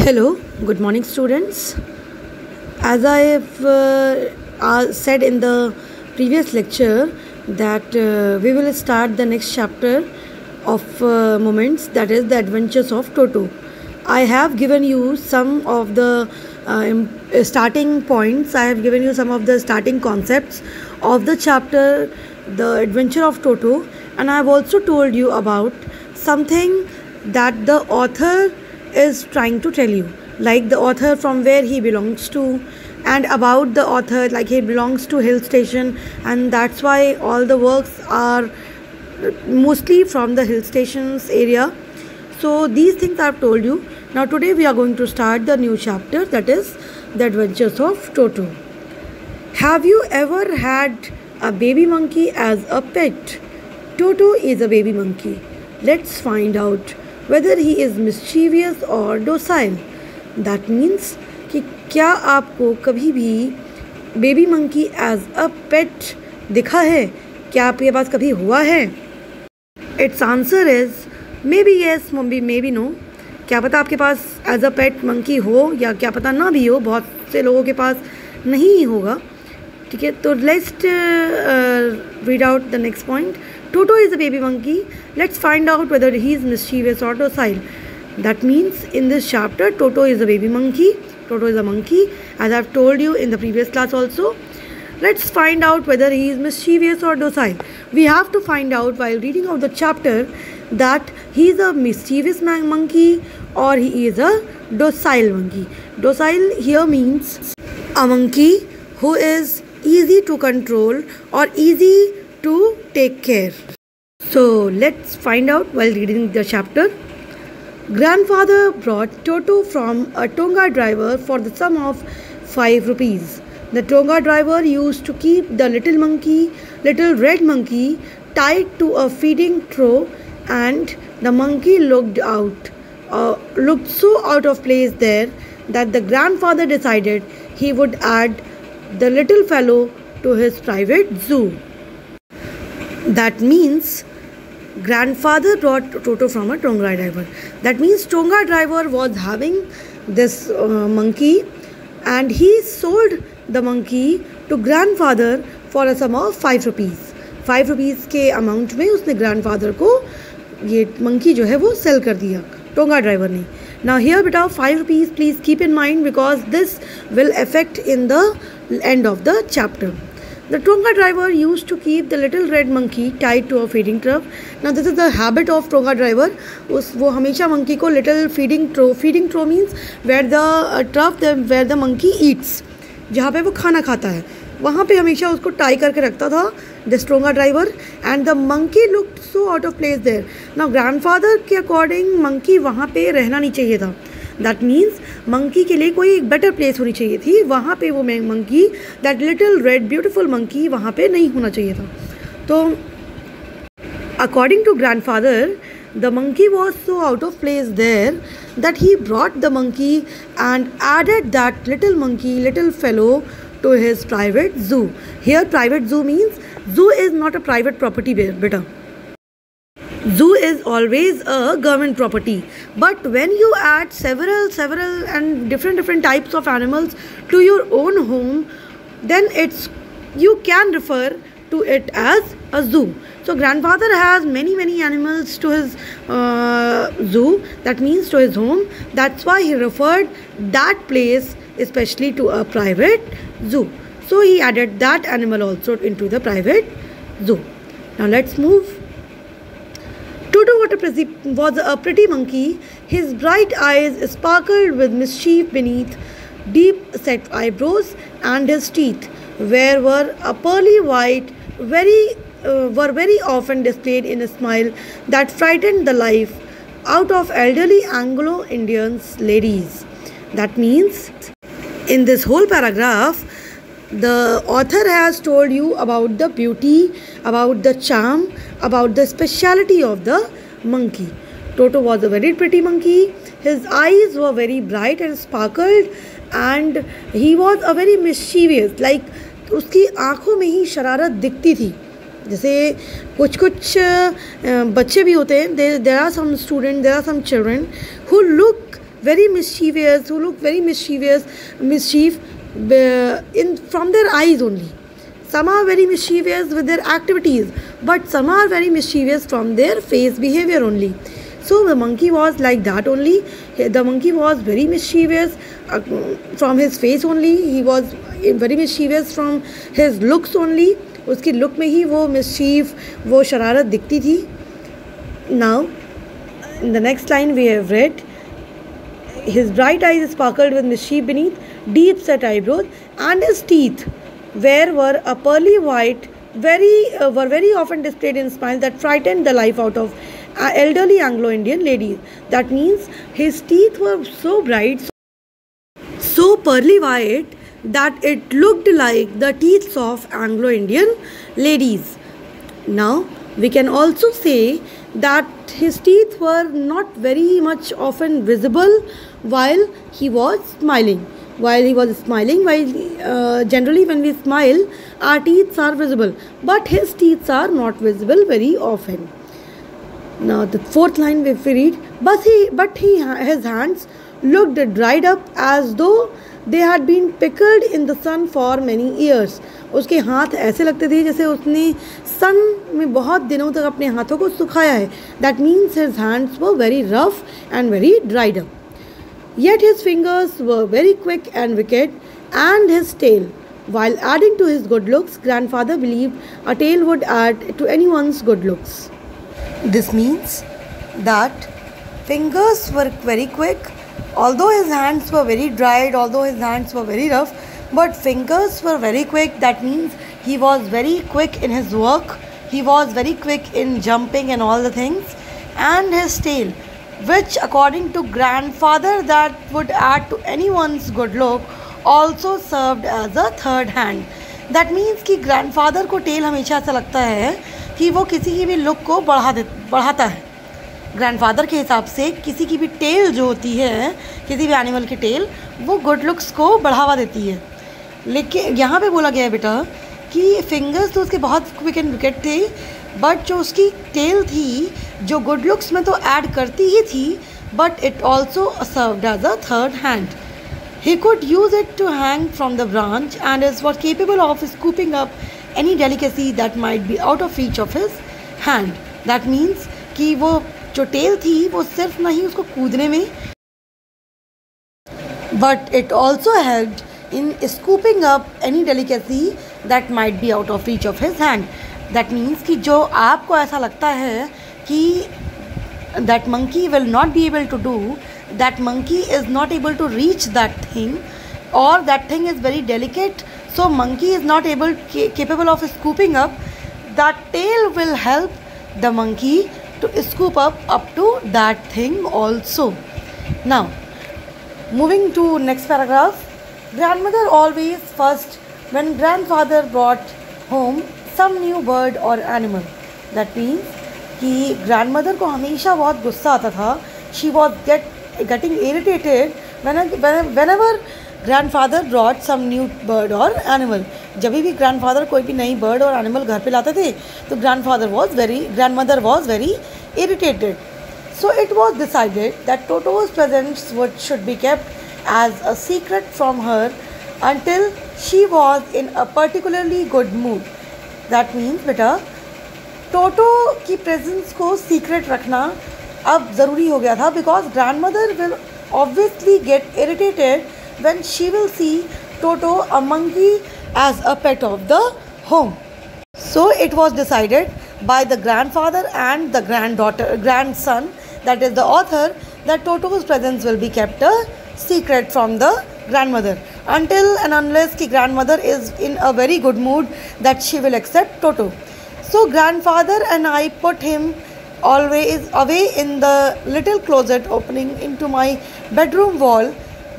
Hello, good morning, students. As I have said in the previous lecture, that we will start the next chapter of moments, that is the adventures of Toto. I have given you some of the starting points, I have given you some of the starting concepts of the chapter, the adventure of Toto, and I have also told you about something that the author is trying to tell you, like the author from where he belongs to, and about the author, like he belongs to hill station, and that's why all the works are mostly from the hill stations area. So these things I've told you. Now today we are going to start the new chapter, that is the adventures of Toto. Have you ever had a baby monkey as a pet? Toto is a baby monkey. Let's find out whether he is mischievous or docile. That means कि क्या आपको कभी भी baby monkey as a pet दिखा है? क्या आपके पास कभी हुआ है? Its answer is maybe yes, maybe no. क्या पता आपके पास एज अ पेट मंकी हो या क्या पता ना भी हो, बहुत से लोगों के पास नहीं होगा. ठीक है, तो let's read out the next point. Toto is a baby monkey. Let's find out whether he is mischievous or docile. That means in this chapter, Toto is a baby monkey. Toto is a monkey, as I've told you in the previous class also. Let's find out whether he is mischievous or docile. We have to find out while reading out the chapter that he is a mischievous monkey or he is a docile monkey. Docile here means a monkey who is easy to control or easy to take care. So let's find out while reading the chapter. Grandfather brought Toto from a Tonga driver for the sum of 5 rupees. The Tonga driver used to keep the little red monkey, tied to a feeding trough, and the monkey looked so out of place there that the grandfather decided he would add the little fellow to his private zoo. That means grandfather brought Toto from a Tonga driver. That means Tonga driver was having this monkey, and he sold the monkey to grandfather for a sum of 5 rupees. 5 rupees के amount में उसने grandfather को ये monkey जो है वो sell कर दिया Tonga driver ने. Now here बेटा 5 rupees please keep in mind, because this will affect in the end of the chapter. The Tonga driver used to keep the little red monkey tied to a feeding trough. Now this is the habit of Tonga driver. वो हमेशा monkey को little feeding trough. Feeding trough means where the trough where the monkey eats, जहाँ पे वो खाना खाता है, वहाँ पे हमेशा उसको टाई करके रखता था this Tonga driver, and the monkey looked so out of place there. Now grandfather के according monkey वहाँ पे रहना नहीं चाहिए था. That means monkey के लिए कोई एक better place होनी चाहिए थी. वहाँ पे वो monkey, that little red beautiful monkey वहाँ पे नहीं होना चाहिए था. तो according to grandfather, the monkey was so out of place there that he brought the monkey and added that little fellow to his private zoo. Here private zoo means zoo is not a private property beta. Zoo is always a government property, but when you add several and different types of animals to your own home, then you can refer to it as a zoo. So grandfather has many animals to his zoo, that means to his home. That's why he referred that place especially to a private zoo. So he added that animal also into the private zoo. Now let's move. Toto was a pretty monkey. His bright eyes sparkled with mischief beneath deep-set eyebrows, and his teeth, were a pearly white, were very often displayed in a smile that frightened the life out of elderly Anglo-Indians ladies. That means in this whole paragraph, the author has told you about the beauty, about the charm, about the speciality of the monkey. Toto was a very pretty monkey. His eyes were very bright and sparkled, and he was a very mischievous, like उसकी आँखों में ही शरारत दिखती थी. जैसे कुछ बच्चे भी होते हैं, there are some students, there are some children who look very mischievous, who look very mischief in from their eyes only. Some are very mischievous with their activities, but some are very mischievous from their face behavior only. So the monkey was like that only. The monkey was very mischievous from his face only. He was very mischievous from his looks only. उसकी look में ही वो mischief, वो शरारत दिखती थी. Now, in the next line we have read, his bright eyes sparkled with mischief beneath deep set eyebrows, and his teeth were a pearly white, were very often displayed in smiles that frightened the life out of elderly Anglo-Indian ladies. That means his teeth were so bright, so pearly white, that it looked like the teeth of Anglo-Indian ladies. Now, we can also say that his teeth were not very much often visible while he was smiling. Generally when we smile, our teeth are visible, but his teeth are not visible very often. Now the fourth line if we read, his hands looked dried up as though they had been pickled in the sun for many years. उसके हाथ ऐसे लगते थे जैसे उसने सन में बहुत दिनों तक अपने हाथों को सुखाया है. That means his hands were very rough and very dried up. Yet his fingers were very quick and wicked, and his tail, while adding to his good looks, grandfather believed a tail would add to anyone's good looks. This means that fingers were very quick, although his hands were very dried, although his hands were very rough, but fingers were very quick. That means he was very quick in his work, he was very quick in jumping and all the things, and his tail, which according to grandfather that would add to anyone's good look, also served as a third hand. That means कि grandfather को tail हमेशा ऐसा लगता है कि वो किसी की भी look को बढ़ाता है. ग्रैंडफादर के हिसाब से किसी की भी टेल जो होती है, किसी भी एनिमल की टेल, वो गुड लुक्स को बढ़ावा देती है. लेकिन यहाँ पे बोला गया है बेटा कि फिंगर्स तो उसके बहुत क्विक एंड विकेट थे, बट जो उसकी टेल थी जो गुड लुक्स में तो ऐड करती ही थी, but it also served as a third hand. He could use it to hang from the branch and was capable of scooping up any delicacy that might be out of reach of his hand. That means कि वो जो tell थी वो सिर्फ नहीं उसको कूदने में, but it also helped in scooping up any delicacy that might be out of reach of his hand. That means कि जो आपको ऐसा लगता है कि that monkey will not be able to do, that monkey is not able to reach that thing, or that thing is very delicate, so monkey is not capable of scooping up, that tail will help the monkey to scoop up to that thing also. Now moving to next paragraph. Grandmother always first when grandfather brought home some new bird or animal. That means कि grandmother को हमेशा बहुत गुस्सा आता था. She was getting irritated whenever grandfather brought some new bird or animal. जब भी grandfather कोई भी नई bird और animal घर पे लाते थे तो grandmother was very irritated. So it was decided that Toto's presence should be kept as a secret from her until she was in a particularly good mood. That means बेटा टोटो की presence को secret रखना अब ज़रूरी हो गया था, because grandmother will obviously get irritated when she will see Toto a monkey as a pet of the home. So it was decided by the grandfather and the grandson, that is the author, that Toto's presence will be kept a secret from the grandmother until and unless the grandmother is in a very good mood that she will accept Toto. So grandfather and I put him always away in the little closet opening into my bedroom wall,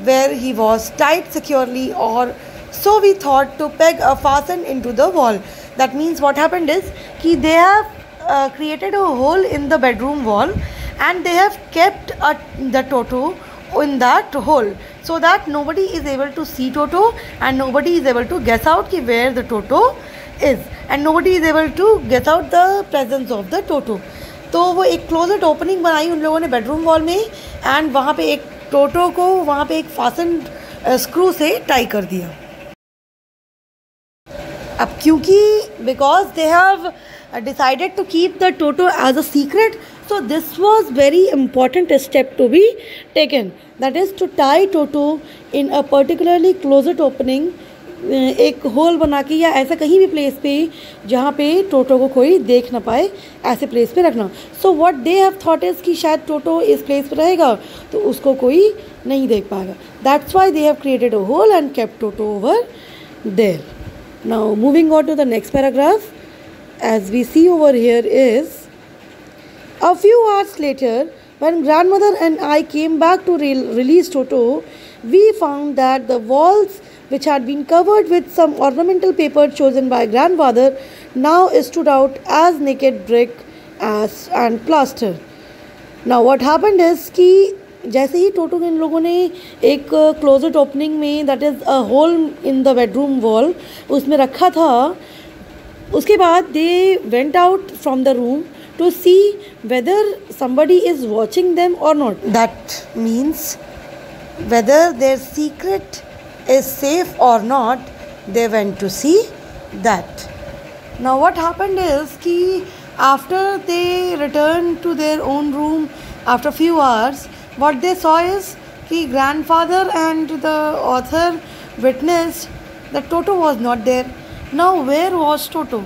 where he was tied securely, or so we thought, to peg a fasten into the wall. That means what happened is कि they have created a hole in the bedroom wall and they have kept the Toto in that hole, so that nobody is able to see Toto and nobody is able to guess out कि where the Toto is, and nobody is able to guess out the presence of the Toto. तो वो एक closet opening बनाई उन लोगों ने bedroom wall में, and वहाँ पे एक टोटो को वहाँ पे एक फासन स्क्रू से टाई कर दिया। अब क्योंकि because they have decided to keep the Toto as a secret, so this was very important step to be taken, that is to tie Toto in a particularly closet opening, एक whole बना के या ऐसा कहीं भी place पे जहाँ पे टोटो को कोई देख ना पाए, ऐसे प्लेस पे रखना। So what they have thought is कि शायद टोटो इस प्लेस पे रहेगा तो उसको कोई नहीं देख पाएगा। That's why they have created a hole and kept Toto over there. Now moving on to the next paragraph, as we see over here is, a few hours later when grandmother and I came back to release Toto, we found that the walls, which had been covered with some ornamental paper chosen by grandfather, now stood out as naked brick and plaster. Now what happened is कि जैसे ही टोटो इन लोगों ने एक closet opening में, that is a hole in the bedroom wall, उसमें रखा था, उसके बाद they went out from the room to see whether somebody is watching them or not. That means whether their secret is safe or not, they went to see that. Now what happened is कि after they returned to their own room after few hours, what they saw is कि grandfather and the author witnessed that Toto was not there. Now where was Toto?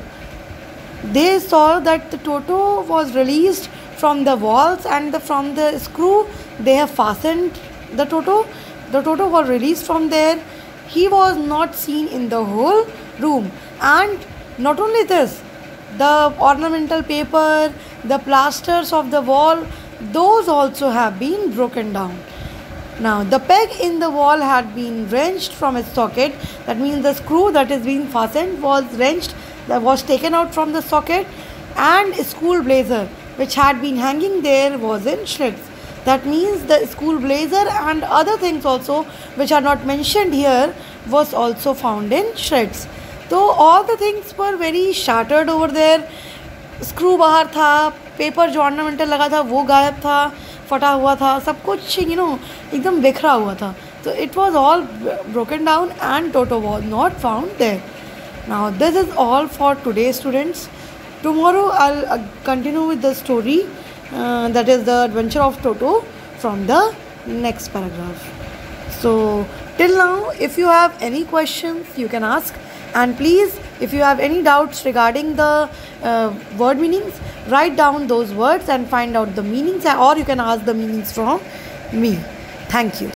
They saw that the Toto was released from the walls and from the screw they have fastened the Toto. The Toto was released from there. He was not seen in the whole room. And not only this, the ornamental paper, the plasters of the wall, those also have been broken down. Now the peg in the wall had been wrenched from its socket. That means the screw that is being fastened was wrenched, that was taken out from the socket, and school blazer which had been hanging there was in shreds. That means the school blazer and other things also which are not mentioned here was also found in shreds. So all the things were very shattered over there. Screw बाहर था, paper जो ornamental लगा था वो गायब था, फटा हुआ था, सब कुछ एकदम बिखरा हुआ था। तो it was all broken down and Toto was not found there. Now this is all for today students. Tomorrow I continue with the story that is the adventure of Toto from the next paragraph. So till now, if you have any questions, you can ask, and please, if you have any doubts regarding the word meanings, write down those words and find out the meanings, or you can ask the meanings from me. Thank you.